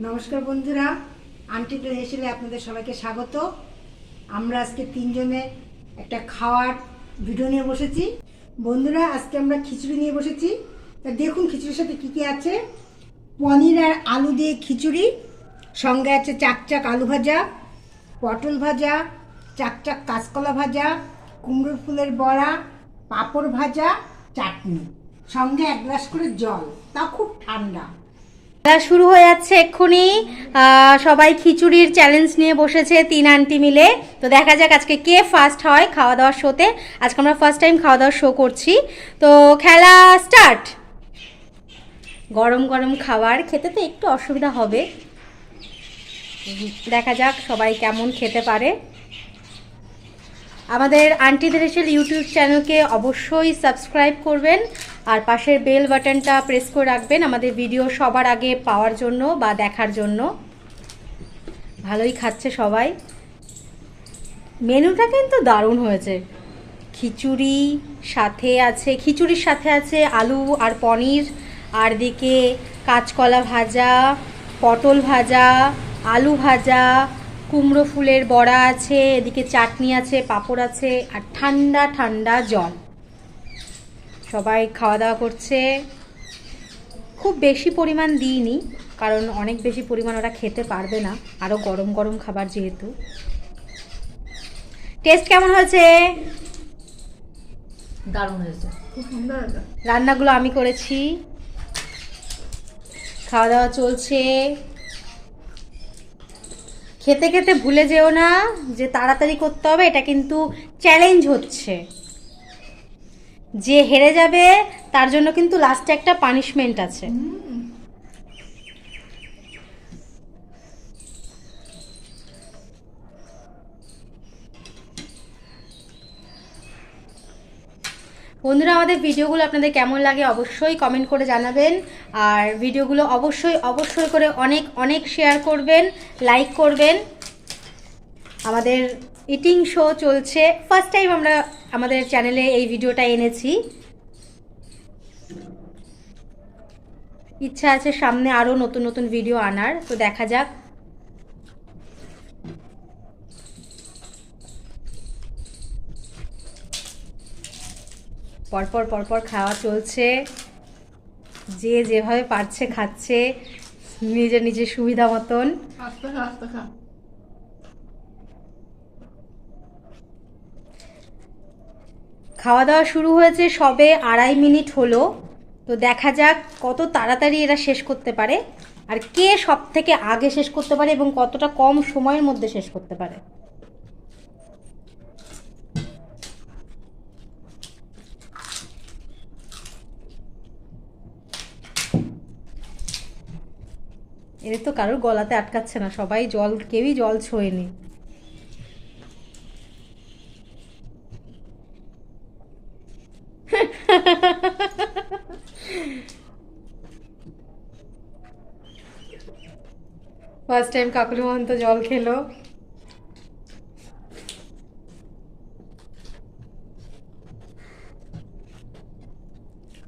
নমস্কার বন্ধুরা, আন্টিদের হেসেলে আপনাদের সবাইকে স্বাগত। আমরা আজকে তিনজনে একটা খাওয়ার ভিডিও নিয়ে বসেছি। বন্ধুরা, আজকে আমরা খিচুড়ি নিয়ে বসেছি। তা দেখুন খিচুড়ির সাথে কী কী আছে। পনির আর আলু দিয়ে খিচুড়ি, সঙ্গে আছে চাকচাক আলু ভাজা, পটল ভাজা, চাকচাক কাঁচকলা ভাজা, কুমড়োর ফুলের বড়া, পাঁপড় ভাজা, চাটনি, সঙ্গে 1 গ্লাস করে জল, তা খুব ঠান্ডা। শুরু হয়ে যাচ্ছে এক্ষুনি। সবাই খিচুড়ির চ্যালেঞ্জ নিয়ে বসেছে 3 আন্টি মিলে। তো দেখা যাক আজকে কে ফার্স্ট হয় খাওয়া দাওয়ার শোতে। আজকে আমরা ফার্স্ট টাইম খাওয়া দাওয়ার শো করছি। তো খেলা স্টার্ট। গরম গরম খাবার খেতে তো একটু অসুবিধা হবে, দেখা যাক সবাই কেমন খেতে পারে। আমাদের আন্টিদের হেসেল ইউটিউব চ্যানেলকে অবশ্যই সাবস্ক্রাইব করবেন আর পাশের বেল বাটনটা প্রেস করে রাখবেন আমাদের ভিডিও সবার আগে পাওয়ার জন্য বা দেখার জন্য। ভালোই খাচ্ছে সবাই। মেনুটা কিন্তু দারুণ হয়েছে। খিচুড়ির সাথে আছে আলু আর পনির, আর দিকে কাঁচকলা ভাজা, পটল ভাজা, আলু ভাজা, কুমড়ো ফুলের বড়া আছে, এদিকে চাটনি আছে, পাঁপড় আছে, আর ঠান্ডা ঠান্ডা জল। সবাই খাওয়া দাওয়া করছে। খুব বেশি পরিমাণ দিইনি, কারণ অনেক বেশি পরিমাণ ওরা খেতে পারবে না, আরও গরম গরম খাবার যেহেতু। টেস্ট কেমন হয়েছে? দারুণ হয়েছে, খুব সুন্দর হয়েছে। রান্নাগুলো আমি করেছি। খাওয়া দাওয়া চলছে। খেতে খেতে ভুলে যেও না যে তাড়াতাড়ি করতে হবে, এটা কিন্তু চ্যালেঞ্জ হচ্ছে। যে হেরে যাবে তার জন্য কিন্তু লাস্টে একটা পানিশমেন্ট আছে। বন্ধুরা, আমাদের ভিডিওগুলো আপনাদের কেমন লাগে অবশ্যই কমেন্ট করে জানাবেন। আর ভিডিওগুলো অবশ্যই করে অনেক অনেক শেয়ার করবেন, লাইক করবেন। আমাদের ইটিং শো চলছে। ফার্স্ট টাইম আমরা আমাদের চ্যানেলে এই ভিডিওটা এনেছি। ইচ্ছা আছে সামনে আরও নতুন নতুন ভিডিও আনার, তো দেখা যাক। পরপর খাওয়া চলছে। যে যেভাবে পারছে খাচ্ছে নিজের সুবিধা মতন। খাওয়া দাওয়া শুরু হয়েছে সবে 2.5 মিনিট হলো। তো দেখা যাক কত তাড়াতাড়ি এরা শেষ করতে পারে, আর কে সব থেকে আগে শেষ করতে পারে এবং কতটা কম সময়ের মধ্যে শেষ করতে পারে। এদের তো কারোর গলাতে আটকাচ্ছে না, সবাই কেউই জল ছোঁয়নি। ফার্স্ট টাইম কাকুলি মহন্ত জল খেলো।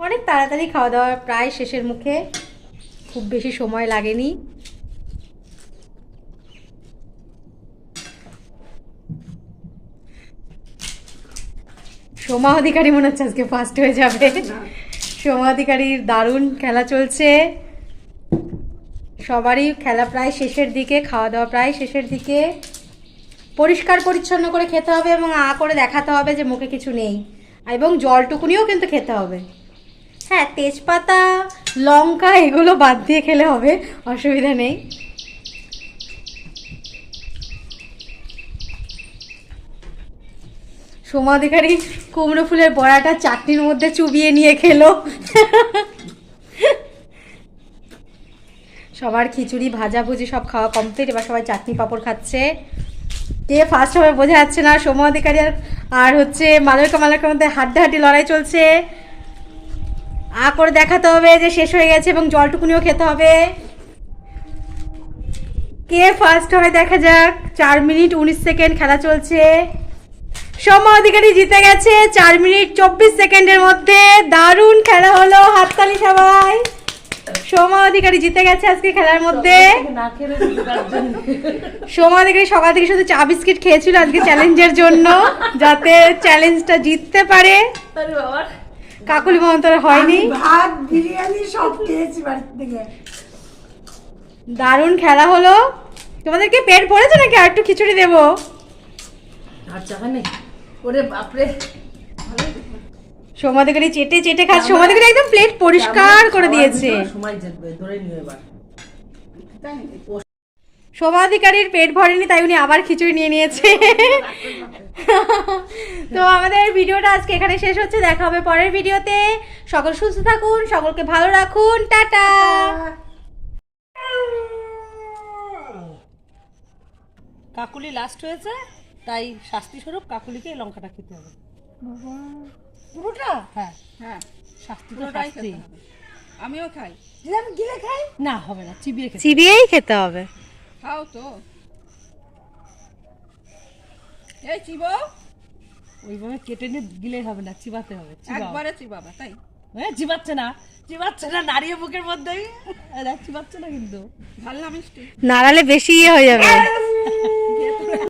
অনেক তাড়াতাড়ি খাওয়া দাওয়া প্রায় শেষের মুখে, খুব বেশি সময় লাগেনি। সোমা অধিকারী মনে হচ্ছে আজকে ফার্স্ট হয়ে যাবে। সোমা অধিকারীর দারুণ খেলা চলছে। সবারই খেলা প্রায় শেষের দিকে, খাওয়া দাওয়া প্রায় শেষের দিকে। পরিষ্কার পরিচ্ছন্ন করে খেতে হবে এবং করে দেখাতে হবে যে মুখে কিছু নেই, এবং জলটুকুনিও কিন্তু খেতে হবে। হ্যাঁ, তেজপাতা, লঙ্কা এগুলো বাদ দিয়ে খেলে হবে, অসুবিধা নেই। সোমা অধিকারী কুমড়ো ফুলের বড়াটা চাটনির মধ্যে চুবিয়ে নিয়ে খেলো। সবার খিচুড়ি ভাজাভুজি সব খাওয়া কমপ্লিট, এবার সবাই চাটনি পাঁপড় খাচ্ছে। কে ফার্স্ট হবে বোঝা যাচ্ছে না। সোমা অধিকারী আর হচ্ছে মালবিকার মধ্যে হাড্ডাহাড্ডি লড়াই চলছে। করে দেখাতে হবে যে শেষ হয়ে গেছে এবং জলটুকুনিও খেতে হবে। কে ফার্স্ট হয় দেখা যাক। 4 মিনিট 19 সেকেন্ড খেলা চলছে। সোমা অধিকারী জিতে গেছে 4 মিনিট 24 সেকেন্ডের মধ্যে। দারুণ খেলা হলো, হাততালি সবাই। সোমা অধিকারী জিতে গেছে আজকে খেলার মধ্যে। না খেলে দিতে তার জন্য। সোমা অধিকারী সকাল থেকে শুধু চা বিস্কিট খেয়েছিল আজকে চ্যালেঞ্জের জন্য, যাতে চ্যালেঞ্জটা জিততে পারে। আরে বাবা, কাকুলি মন্তর হয়নি। আমি ভাত বিরিয়ানি সব খেয়েছি বাড়ি থেকে। দারুণ খেলা হলো। তোমাদেরকে পেট ভরেছে নাকি আর একটু খিচুড়ি দেবো? আর চাকা নেই। ওরে বাপরে, সোমা অধিকারী চেটে চেটে খাচ্ছে। সোমা অধিকারী একদম প্লেট পরিষ্কার করে দিয়েছে। সময় জিতবে, ধরে নিও এবার। সোমা অধিকারীর পেট ভরেনি, তাই উনি আবার খিচুড়ি নিয়ে নিয়েছে। তো আমাদের ভিডিওটা আজকে এখানে শেষ হচ্ছে। দেখা হবে পরের ভিডিওতে। সকল সুস্থ থাকুন, সকলকে ভালো রাখুন। টাটা। কাকুলি লাস্ট হয়েছে, তাই শাস্তি স্বরূপ কাকুলিকে এই লঙ্কাটা খেতে হবে। পুরোটা? হ্যাঁ, হ্যাঁ, শাস্তি তো শাস্তি। আমিও খাই। যদি আমি গিলে খাই? না হবে না, চিবিয়ে খেতে। চিবিয়েই খেতে হবে। খাও তো। এই চিবো। ওইভাবে কেটে নিয়ে গিলে হবে না, চিবাতে হবে। একবারে চিবাবা, তাই? চিবাচ্ছে না, চিবাচ্ছে না, নাড়িয়ে বুকের মধ্যেই। চিবাচ্ছে না কিন্তু। ভালো না মিষ্টি? নাড়ালে বেশি ইয়ে হয়ে যাবে।